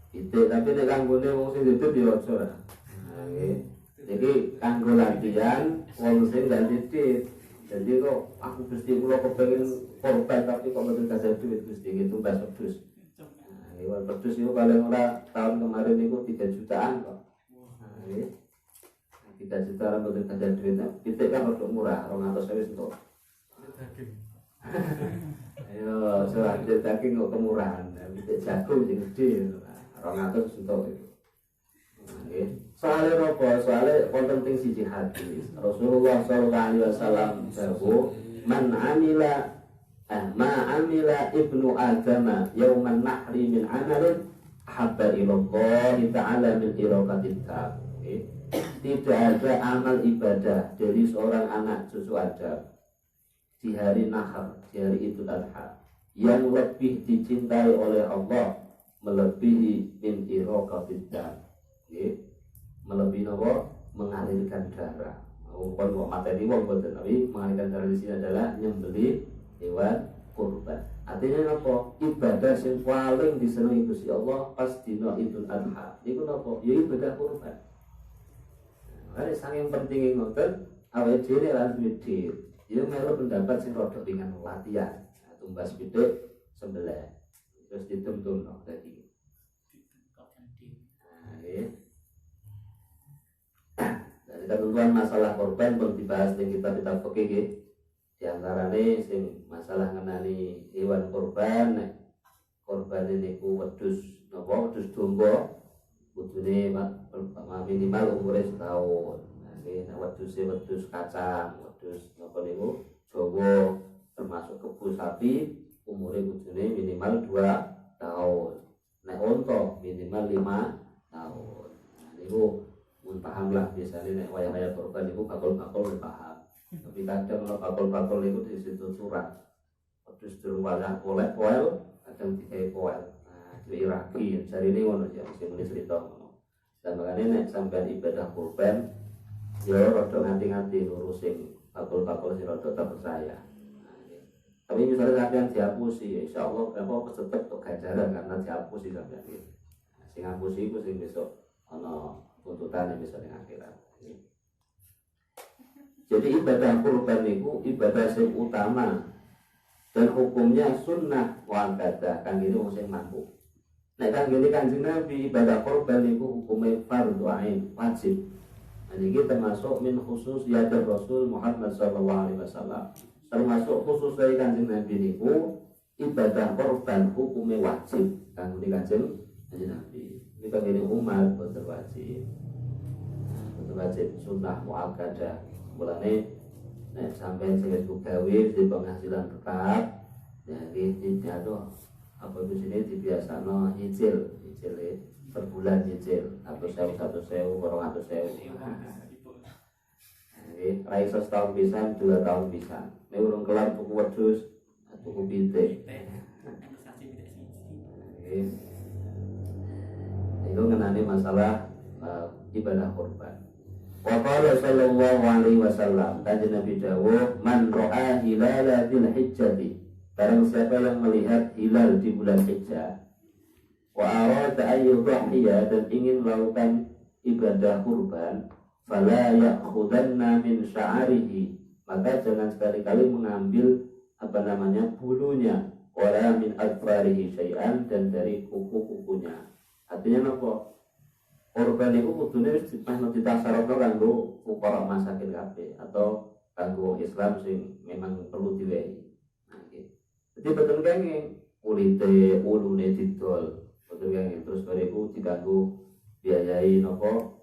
Pitik tapi nek kanggone wong sing dudu ya aja ora. Nah, nggih. Jadi kanggo latihan wong sing ganti duit. Jadi kok aku Gusti kula kepengin korban tapi kok boten ada duit Gusti gitu tumbas wedhus. Iwan pedus itu paling ora tahun kemarin itu 3 jutaan kok. Nah, 3 juta orang betul kajian duitnya. Pitik kan untuk murah, 200.000 untuk. Ayo, soal daging kok kemurahan. Pitik jagung yang gede, 200 untuk itu. Soalnya apa? Soalnya konten ting siji hadis. Rasulullah SAW jawab, man amila ma'amila ibnu Adama yauman nahri min amalin habba ilallahi ta'ala min iraqatin ta'ab. Tidak ada amal ibadah dari seorang anak cucu Adam di hari nahar, di hari Idul Adha yang lebih dicintai oleh Allah melebihi min iraqatin ta'ab. Melebihi apa? Mengalirkan darah. Bukan kok materi wong boten, tapi mengalirkan darah di sini adalah nyembelih hewan kurban. Artinya apa? Ibadah yang paling disenangi Gusti Allah pas dina Idul Adha. Iku napa? Ya ibadah kurban. Nah, saking pentingnya ngoten, awake dhewe lan duwe. Ya melu pendapat sing rada ringan latihan. Nah, tumbas pitik sembelih. Terus ditumtumno dadi. Nah, nggih. Dari ketentuan masalah korban pun dibahas di kitab-kitab fikih nggih. Di antarane sing masalah ngenani hewan korban niku wedhus napa wedhus domba kudune minimal umure setahun. Nggih nek wedhus kacang, wedhus napa niku Jawa termasuk kebu sapi umure kudune minimal 2 tahun. Nek unta minimal 5 tahun. Nah, niku mun paham lah biasanya nek wayah-wayah korban niku bakul-bakul paham. Tapi kadang kalau bakul-bakul itu di situ surat terus durung wajah poel kadang dikai poel. Nah itu iraki jadi ini ngono ya mesti muni cerita ngono. Dan makanya nek sampean ibadah kurban ya rada nganti-nganti ngurusin bakul-bakul sing rada terpercaya. Nah, tapi misalnya sampean dihapusi insyaallah apa tetep tok ganjaran karena dihapusi sampean iki. Sing ngapusi iku sing besok ana tuntutane misalnya akhirat. Jadi ibadah kurban itu ibadah yang utama dan hukumnya sunnah muakkadah kan gitu sing mampu. Nek kan gini Kanjeng Nabi ibadah kurban itu hukumnya fardhu ain wajib. Nah ini termasuk min khusus yadir Rasul Muhammad SAW. Termasuk khusus dari Kanjeng Nabi niku ibadah kurban hukumnya wajib kan gini Kanjeng Nabi. Ini kan gini umat betul wajib. Betul wajib sunnah muakkadah. Mulane nek sampeyan sing wis gawe di penghasilan tetap ya iki jatuh apa itu sini dibiasano nyicil per bulan nyicil 100.000 200.000 nggih ra iso setahun pisan 2 tahun pisan nek urung kelar tuku wedhus tuku pitik nggih itu ngenani masalah ibadah kurban. Wa qala sallallahu alaihi wasallam, kanjeng Nabi dawuh, man ra'a hilala dzil hijjati, barang siapa yang melihat hilal di bulan Hijjah, wa arada an yudhiya dan ingin melakukan ibadah kurban, fala ya'khudanna min sya'arihi, maka jangan sekali-kali mengambil bulunya, wala min adfarihi syai'an, dan dari kuku-kukunya. Artinya apa? Korban itu kudune wis ditasarufno kanggo fuqara masakin kabeh atau kanggo Islam sing memang perlu diwehi. Nah iki. Jadi betul kene kulite ulune didol. Betul kene terus bariku diganggu biayai napa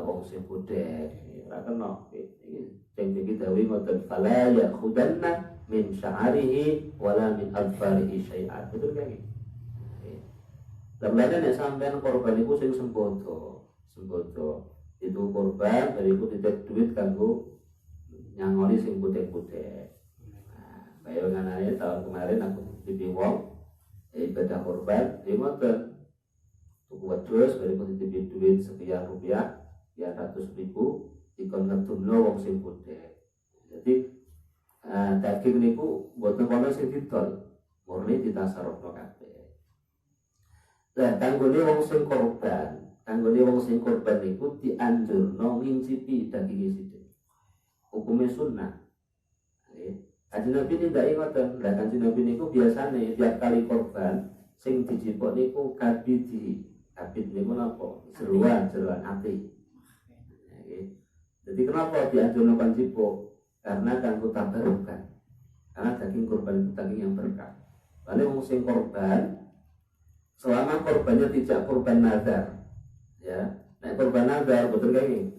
wong sing budek. Ora kena iki sing iki dawuh ngoten fala yakhudanna min sya'arihi wala min adfarihi syai'an. Betul kene. Lembaga nek sampean korban iku sing sembodo itu korban dari iku titip duit kanggo nyangoni sing budek-budek. Nah, bayanganane tahun kemarin aku titip wong ibadah korban di ngoten tuku wedhus dari iku titip duit sekian rupiah ya 100.000 dikon ngedumno wong sing budek. Jadi daging niku mboten kono sing didol, murni ditasarufno kabeh. Lah kanggone wong sing korban niku dianjurno ngincipi daging sithik. Hukume sunnah. Nggih. Kanjeng Nabi nindaki ngoten. Lah Kanjeng Nabi niku biasane tiap kali korban sing dijipuk niku kabidi. Kabid niku napa? Jeruan ati. Nggih. Jadi kenapa dianjurno kan jipuk? Karena kanggo tabarukan. Karena daging korban itu daging yang berkah. Lalu wong sing korban selama korbannya tidak korban nazar, ya, nek korban nazar betul kayak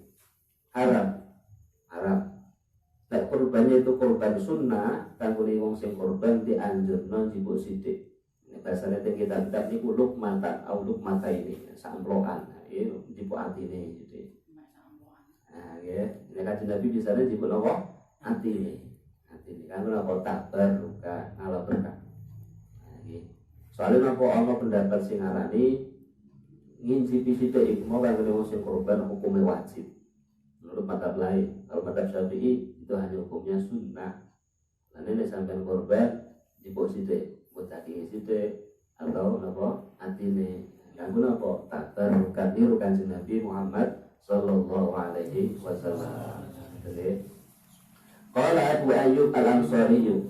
haram. Nek korbannya itu korban sunnah, kanggo wong sing korban dianjurno njipuk sithik. Nek bahasane teng kitab niku lukmatan au lukmata ini, samplokan. Iki njipuk atine gitu. Nah, ya, nek kanjeng Nabi bisane njipuk napa? Atine. Atine kan ora kotak berkah, ala berkah. Soalnya nampak ana pendapat sing ngarani ngincipi sithik iku mau kanggo wong sing korban hukumnya wajib. Menurut madzhab lain, kalau madzhab Syafi'i itu hanya hukumnya sunnah. Lan nek sampean korban njipuk sithik, bocaki sithik atau napa atine. Kanggo napa? Tabarukan niru Kanjeng Nabi Muhammad sallallahu alaihi wasallam. Qala Abu Ayyub Al-Ansari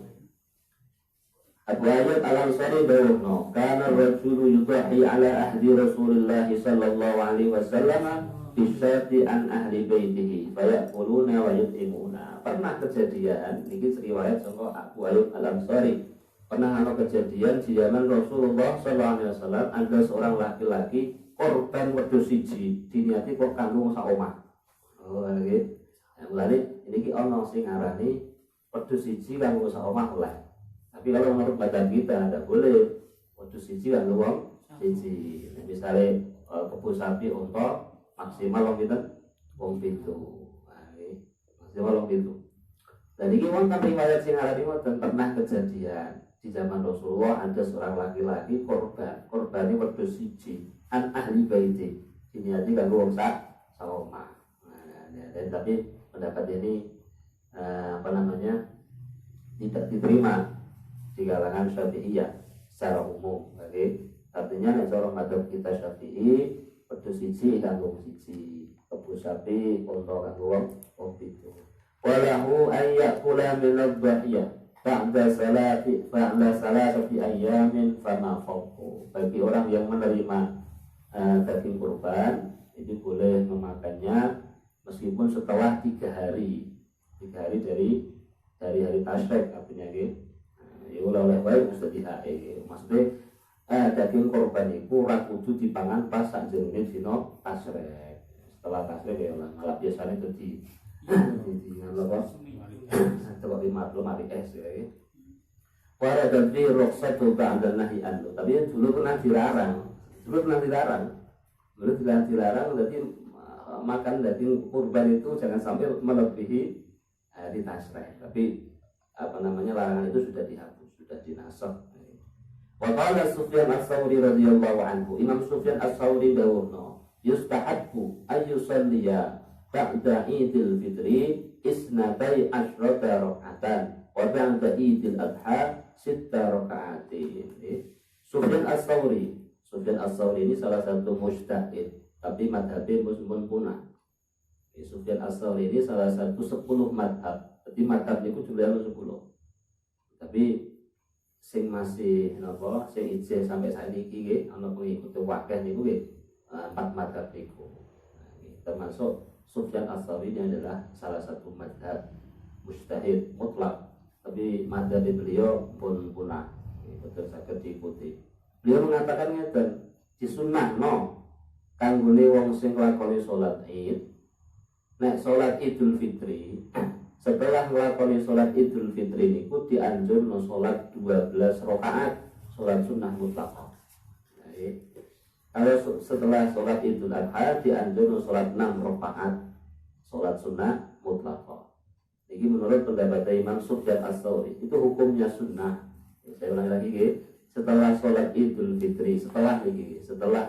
Abu Ayyub Al-Ansari dawuhna kana ar-rajulu yudhi ala ahdi Rasulillah sallallahu alaihi wasallam bisyati an ahli baitihi fayakuluna wa yut'imuna. Pernah kejadian niki riwayat saka Abu Ayyub Al-Ansari. Pernah ana kejadian di zaman Rasulullah sallallahu alaihi wasallam ada seorang laki-laki korban wedhus siji diniati kok kanggo sak omah. Oh nggih. Mulane niki ana sing ngarani wedhus siji kanggo sak omah oleh. Tapi kalau menurut badan kita tidak boleh wedhus siji kan wong siji. Nah, misalnya kebun sapi untuk maksimal wong pinten? Wong 7. Nah, maksimal wong 7. Dan ini wong kan riwayat sing arani wonten pernah kejadian di zaman Rasulullah ada seorang laki-laki korbannya wedhus siji an ahli baiti. Ini arti kanggo wong sak omah. Dan tapi pendapat ini tidak diterima di kalangan Syafi'iyah secara umum. Okay? Artinya nek cara madzhab kita Syafi'i wedhus siji kanggo siji, kebun sapi untuk kanggo wong 7. Walahu ay ya'kula min adh-dhahiyah ba'da salati ayyamin fama fawqa. Bagi orang yang menerima daging kurban itu boleh memakannya meskipun setelah 3 hari dari hari tasyrik artinya gitu. Ya oleh wae mesti dihae. Maksudnya daging korban iku ora kudu dipangan pas sakjerone dina tasyrik. Setelah tasyrik ya malah biasanya dadi apa? Coba dimaklum hari es ya. Para dan fi rukhsatu ba'da nahi anhu. Tapi dulu pernah dilarang. Menurut dilarang berarti makan daging kurban itu jangan sampai melebihi hari tasreh. Tapi larangan itu sudah dihapus, sudah dinasakh. Wa qala Sufyan Ats-Tsauri radhiyallahu anhu, Imam Sufyan Ats-Tsauri dawuhna, yustahabbu ay yusalliya ba'da Idul Fitri isnatai asyrata raka'atan wa ba'da Idul Adha sitta raka'atin. Sufyan Ats-Tsauri ini salah satu mujtahid, tapi madhabnya pun punah. Sufyan Ats-Tsauri ini salah satu 10 madhab. Jadi madhab itu jumlahnya 10. Tapi sing masih sing ijeh sampai saat ini ana pengikut wakil niku 4 madhab niku. Termasuk Sufyan Ats-Tsauri ini adalah salah satu madhab mujtahid mutlak, tapi madhab beliau pun punah, betul saged diikuti. Beliau mengatakan ngeten, disunnahno kanggone wong sing nglakoni salat Id, nek salat Idul Fitri setelah nglakoni salat Idul Fitri niku dianjurno salat 12 rakaat salat sunnah mutlaqah. Kalau setelah salat Idul Adha dianjurno salat 6 rakaat salat sunnah mutlaqah. Ini menurut pendapat Imam Sufyan Ats-Tsauri, itu hukumnya sunnah. Saya ulangi lagi setelah sholat Idul Fitri, setelah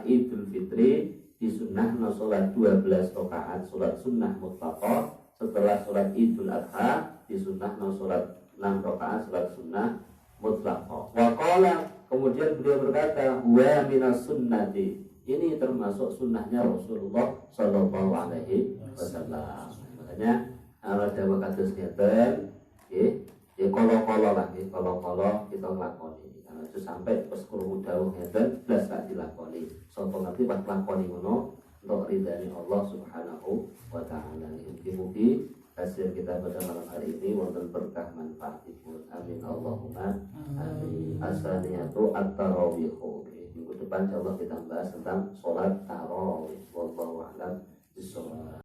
Idul Fitri disunnahno sholat 12 rakaat sholat sunnah mutlaqah. Setelah sholat Idul Adha disunnahno sholat 6 rakaat sholat sunnah mutlaqah. Wa qala, kemudian beliau berkata, huwa minas sunnati, ini termasuk sunnahnya Rasulullah sallallahu alaihi wasallam. Makanya kalau dawa kados ngeten nggih, ya kala-kala lah nggih, kala-kala kita nglakoni. Itu sampai pas krungu dawuh ngeten blas tak dilakoni. Sapa ngerti pas lakoni ngono untuk ridhani Allah Subhanahu wa taala. Mugi-mugi hasil kita pada malam hari ini wonten berkah manfaatipun. Amin Allahumma amin. Asaniyatu at-tarawih. Minggu depan insyaallah kita bahas tentang salat tarawih. Wallahu a'lam bishawab.